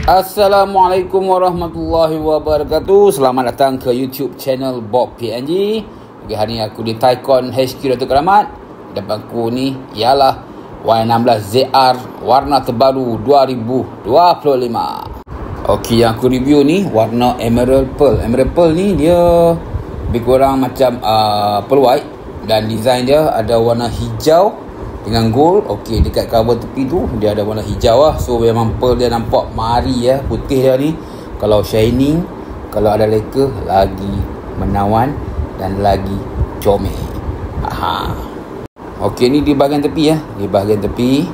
Assalamualaikum warahmatullahi wabarakatuh. Selamat datang ke YouTube channel Bob PNG. Okay, hari ni aku di Taycan HQ Datuk Keramat. Depan aku ni ialah Y16ZR warna terbaru 2025. Okey, yang aku review ni warna Emerald Pearl. Emerald Pearl ni dia lebih kurang macam pearl white, dan design dia ada warna hijau dengan gold. Okey, dekat cover tepi tu dia ada warna hijau lah. So memang pearl dia nampak mari ya, putih dia ni. Kalau shining, kalau ada leka, lagi menawan dan lagi comel. Okey, ni di bahagian tepi ya. Di bahagian tepi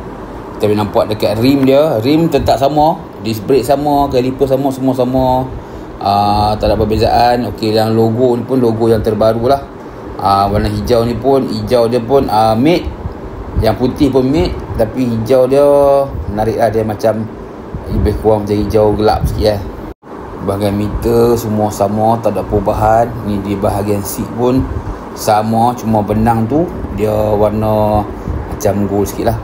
kita boleh nampak dekat rim dia. Rim tetap sama, disc brake sama, caliper sama, semua sama. Tak ada perbezaan. Okey, yang logo ni pun logo yang terbaru lah. Warna hijau ni pun, hijau dia pun matte. Yang putih pun matte, tapi hijau dia menarik lah. Dia macam lebih kurang macam hijau gelap sikit lah. Bahagian meter semua sama, tak ada perubahan. Ni di bahagian seat pun sama, cuma benang tu dia warna macam gold sikit lah.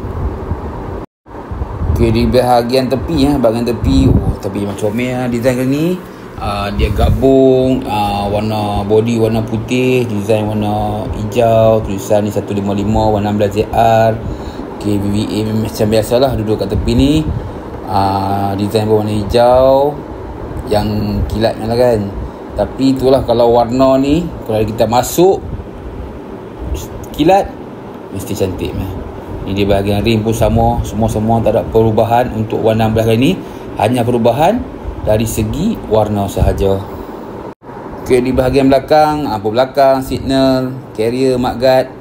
Okay, di bahagian tepi bahagian tepi, tapi macam comel lah design kali ni. Dia gabung warna body warna putih, design warna hijau, tulisan ni 155 warna 16ZR. Okay, VVA macam biasalah duduk kat tepi ni. Design berwarna hijau yang kilat lah kan. Tapi itulah, kalau warna ni kalau kita masuk kilat mesti cantik meh. Ni di bahagian rim pun sama, semua tak ada perubahan untuk warna 16 kali ni. Hanya perubahan dari segi warna sahaja. Okey, di bahagian belakang, belakang, signal, carrier, mudguard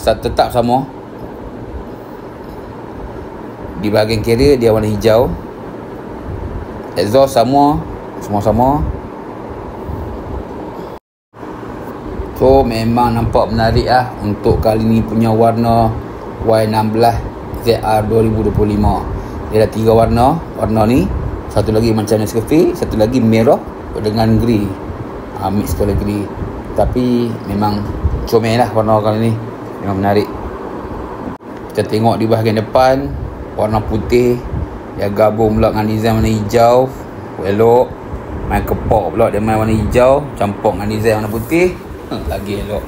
tetap sama. Di bahagian carrier dia warna hijau. Exhaust semua sama. So memang nampak menarik lah untuk kali ni punya warna Y16ZR 2025. Dia ada 3 warna. Warna ni, satu lagi macam Nescafe, satu lagi merah dengan grey, mix colour grey. Tapi memang comel lah warna kali ni, memang menarik. Kita tengok di bahagian depan, warna putih, dia gabung pula dengan design warna hijau. Elok. Main kepok pula dia main warna hijau campur dengan design warna putih, lagi elok.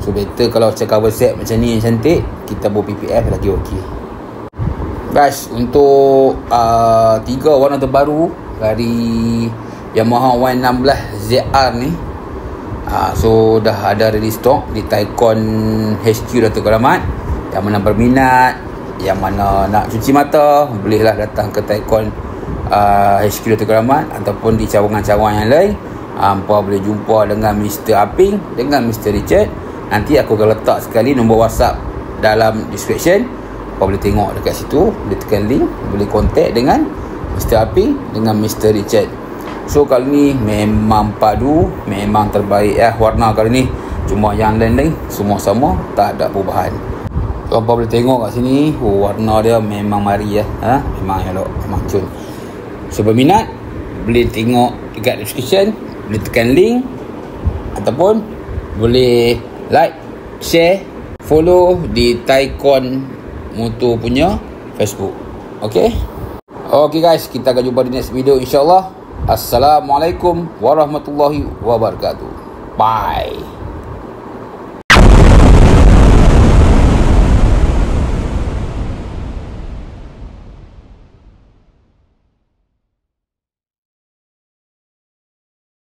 So better kalau macam cover set macam ni yang cantik, kita bawa PPF lagi okey. Guys, untuk 3 warna terbaru dari Yamaha Y16ZR ni, so dah ada release stock di Taycan HQ Datuk Keramat. Yang mana berminat, yang mana nak cuci mata, bolehlah datang ke Taycan HQ Datuk Keramat ataupun di cawangan-cawangan yang lain. Hampa boleh jumpa dengan Mr. Aping, dengan Mr. Richard. Nanti aku akan letak sekali nombor WhatsApp dalam description. Kau boleh tengok dekat situ, boleh tekan link, boleh contact dengan Mr. Aping, dengan Mr. Richard. So kali ni memang padu, memang terbaik warna kali ni. Cuma yang lain-lain semua sama, tak ada perubahan. So kau boleh tengok kat sini, warna dia memang mari memang elok, memang cun. So berminat, boleh tengok dekat description, boleh tekan link, ataupun boleh like, share, follow di Taycan Motor punya Facebook. Okay guys, kita akan jumpa di next video insyaAllah. Assalamualaikum warahmatullahi wabarakatuh. Bye.